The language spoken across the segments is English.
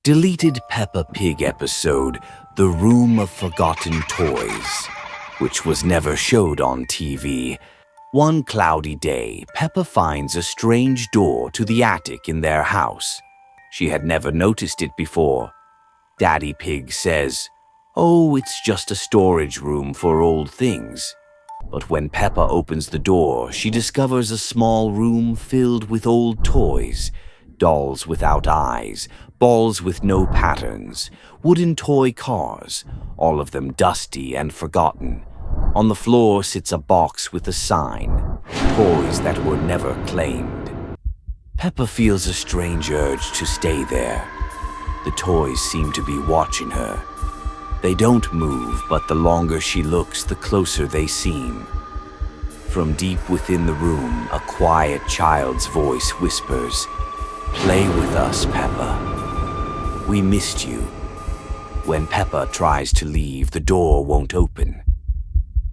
Deleted Peppa Pig episode, The Room of Forgotten Toys, which was never showed on TV. One cloudy day, Peppa finds a strange door to the attic in their house. She had never noticed it before. Daddy Pig says, "Oh, it's just a storage room for old things." But when Peppa opens the door, she discovers a small room filled with old toys, dolls without eyes, balls with no patterns, wooden toy cars, all of them dusty and forgotten. On the floor sits a box with a sign, "Toys that were never claimed." Peppa feels a strange urge to stay there. The toys seem to be watching her. They don't move, but the longer she looks, the closer they seem. From deep within the room, a quiet child's voice whispers, "Play with us, Peppa. We missed you." When Peppa tries to leave, the door won't open.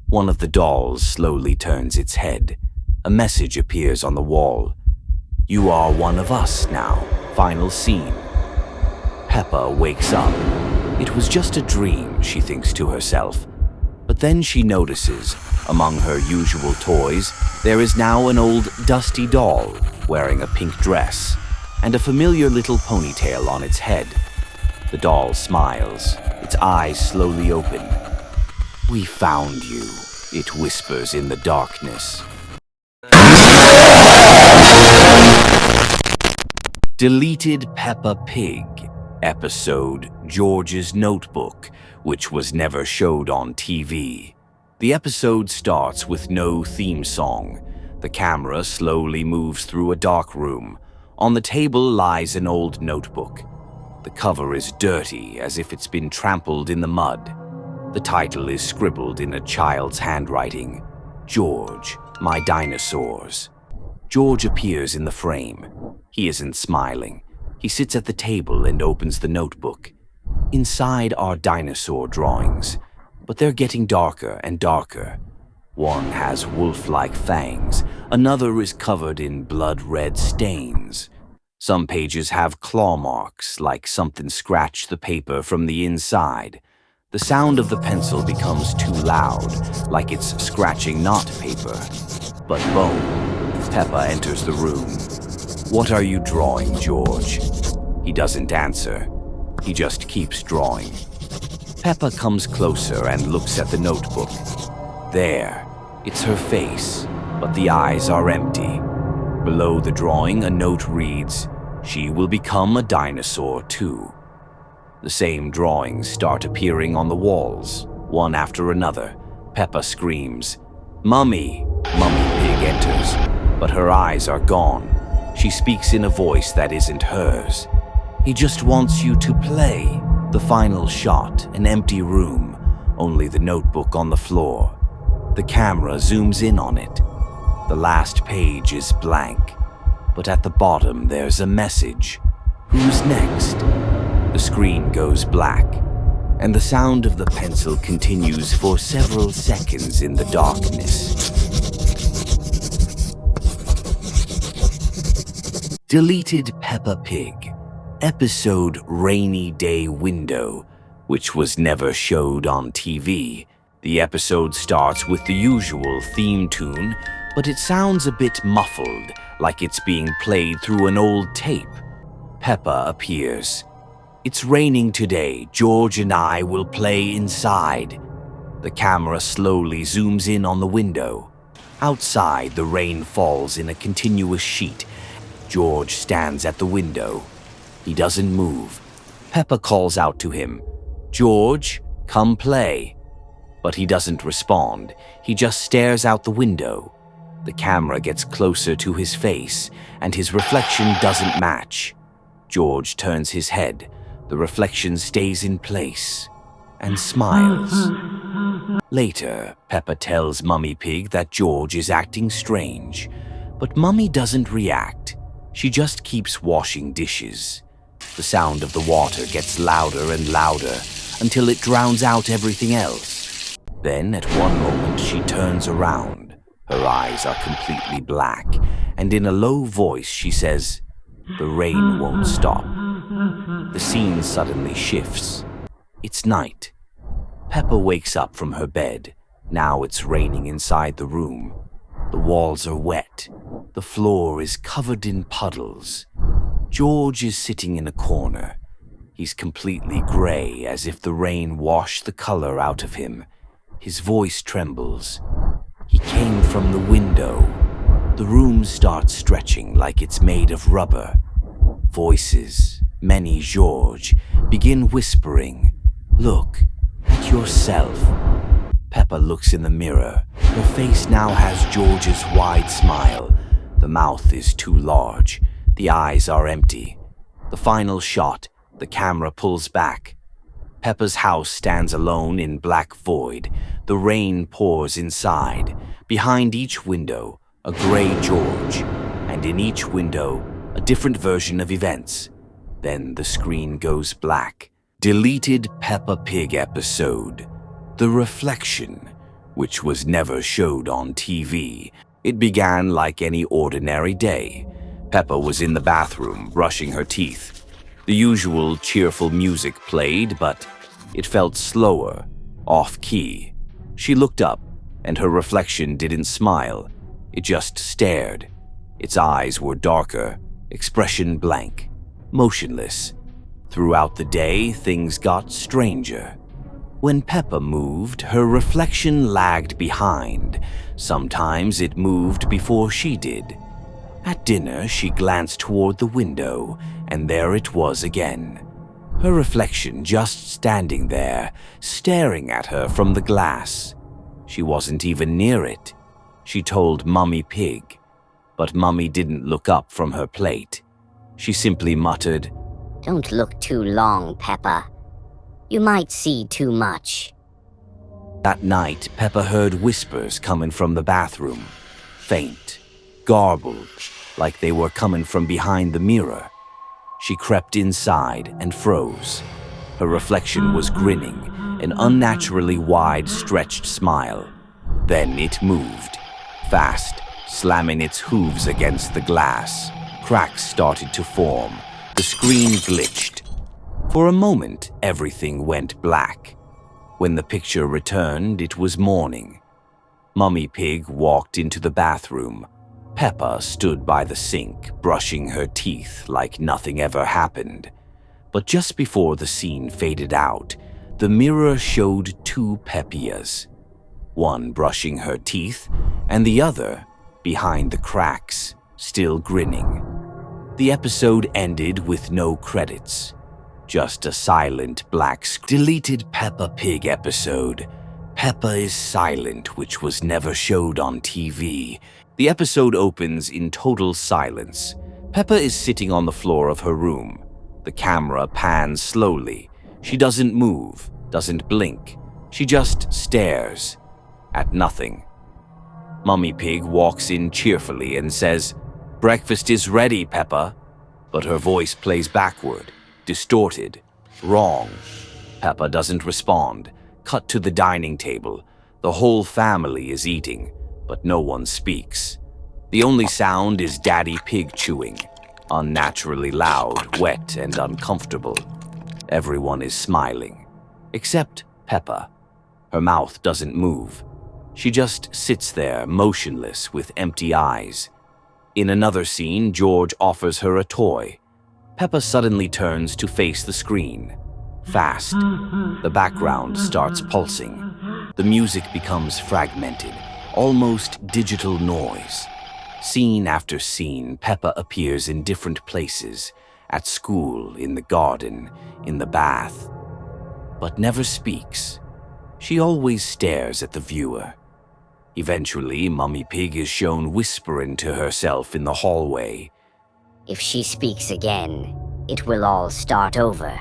One of the dolls slowly turns its head. A message appears on the wall. "You are one of us now. Final scene." Peppa wakes up. It was just a dream, she thinks to herself. But then she notices, among her usual toys, there is now an old dusty doll wearing a pink dress and a familiar little ponytail on its head. The doll smiles, its eyes slowly open. "We found you," it whispers in the darkness. Deleted Peppa Pig episode, George's Notebook, which was never showed on TV. The episode starts with no theme song. The camera slowly moves through a dark room. On the table lies an old notebook. The cover is dirty, as if it's been trampled in the mud. The title is scribbled in a child's handwriting, "George, My Dinosaurs." George appears in the frame. He isn't smiling. He sits at the table and opens the notebook. Inside are dinosaur drawings, but they're getting darker and darker. One has wolf-like fangs, another is covered in blood-red stains. Some pages have claw marks, like something scratched the paper from the inside. The sound of the pencil becomes too loud, like it's scratching not paper, but bone. Peppa enters the room. "What are you drawing, George?" He doesn't answer. He just keeps drawing. Peppa comes closer and looks at the notebook. There, it's her face, but the eyes are empty. Below the drawing, a note reads, "She will become a dinosaur too." The same drawings start appearing on the walls, one after another. Peppa screams, "Mummy!" Mummy Pig enters, but her eyes are gone. She speaks in a voice that isn't hers. "He just wants you to play." The final shot, an empty room, only the notebook on the floor. The camera zooms in on it. The last page is blank, but at the bottom there's a message. "Who's next?" The screen goes black, and the sound of the pencil continues for several seconds in the darkness. Deleted Peppa Pig episode, Rainy Day Window, which was never showed on TV. The episode starts with the usual theme tune, but it sounds a bit muffled, like it's being played through an old tape. Peppa appears. "It's raining today. George and I will play inside." The camera slowly zooms in on the window. Outside, the rain falls in a continuous sheet. George stands at the window. He doesn't move. Peppa calls out to him, "George, come play." But he doesn't respond. He just stares out the window. The camera gets closer to his face, and his reflection doesn't match. George turns his head. The reflection stays in place and smiles. Later, Peppa tells Mummy Pig that George is acting strange, but Mummy doesn't react. She just keeps washing dishes. The sound of the water gets louder and louder until it drowns out everything else. Then, at one moment, she turns around. Her eyes are completely black, and in a low voice she says, "The rain won't stop." The scene suddenly shifts. It's night. Peppa wakes up from her bed. Now it's raining inside the room. The walls are wet. The floor is covered in puddles. George is sitting in a corner. He's completely gray, as if the rain washed the color out of him. His voice trembles. He came from the window. The room starts stretching like it's made of rubber. Voices, many George, begin whispering, "Look at yourself." Peppa looks in the mirror. Her face now has George's wide smile. The mouth is too large. The eyes are empty. The final shot, the camera pulls back. Peppa's house stands alone in black void. The rain pours inside. Behind each window, a gray George, and in each window, a different version of events. Then the screen goes black. Deleted Peppa Pig episode. The Reflection, which was never showed on TV. It began like any ordinary day. Peppa was in the bathroom, brushing her teeth. The usual cheerful music played, but it felt slower, off-key. She looked up, and her reflection didn't smile. It just stared. Its eyes were darker, expression blank, motionless. Throughout the day, things got stranger. When Peppa moved, her reflection lagged behind. Sometimes it moved before she did. At dinner, she glanced toward the window, and there it was again. Her reflection just standing there, staring at her from the glass. She wasn't even near it. She told Mummy Pig, but Mummy didn't look up from her plate. She simply muttered, "Don't look too long, Peppa. You might see too much." That night, Peppa heard whispers coming from the bathroom. Faint, garbled, like they were coming from behind the mirror. She crept inside and froze. Her reflection was grinning, an unnaturally wide, stretched smile. Then it moved, fast, slamming its hooves against the glass. Cracks started to form. The screen glitched. For a moment, everything went black. When the picture returned, it was morning. Mummy Pig walked into the bathroom. Peppa stood by the sink, brushing her teeth like nothing ever happened. But just before the scene faded out, the mirror showed two Peppias. One brushing her teeth, and the other behind the cracks, still grinning. The episode ended with no credits. Just a silent black deleted Peppa Pig episode. Peppa is Silent, which was never showed on TV. The episode opens in total silence. Peppa is sitting on the floor of her room. The camera pans slowly. She doesn't move, doesn't blink. She just stares at nothing. Mummy Pig walks in cheerfully and says, "Breakfast is ready, Peppa." But her voice plays backward, distorted, wrong. Peppa doesn't respond. Cut to the dining table. The whole family is eating, but no one speaks. The only sound is Daddy Pig chewing, unnaturally loud, wet, and uncomfortable. Everyone is smiling, except Peppa. Her mouth doesn't move. She just sits there, motionless, with empty eyes. In another scene, George offers her a toy. Peppa suddenly turns to face the screen. Fast. The background starts pulsing. The music becomes fragmented, almost digital noise. Scene after scene, Peppa appears in different places, at school, in the garden, in the bath, but never speaks. She always stares at the viewer. Eventually, Mummy Pig is shown whispering to herself in the hallway. "If she speaks again, it will all start over."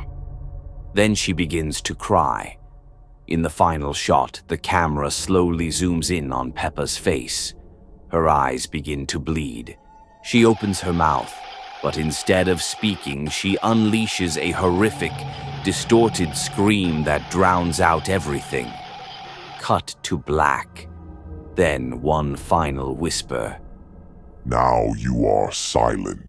Then she begins to cry. In the final shot, the camera slowly zooms in on Peppa's face. Her eyes begin to bleed. She opens her mouth, but instead of speaking, she unleashes a horrific, distorted scream that drowns out everything. Cut to black. Then one final whisper. "Now you are silent."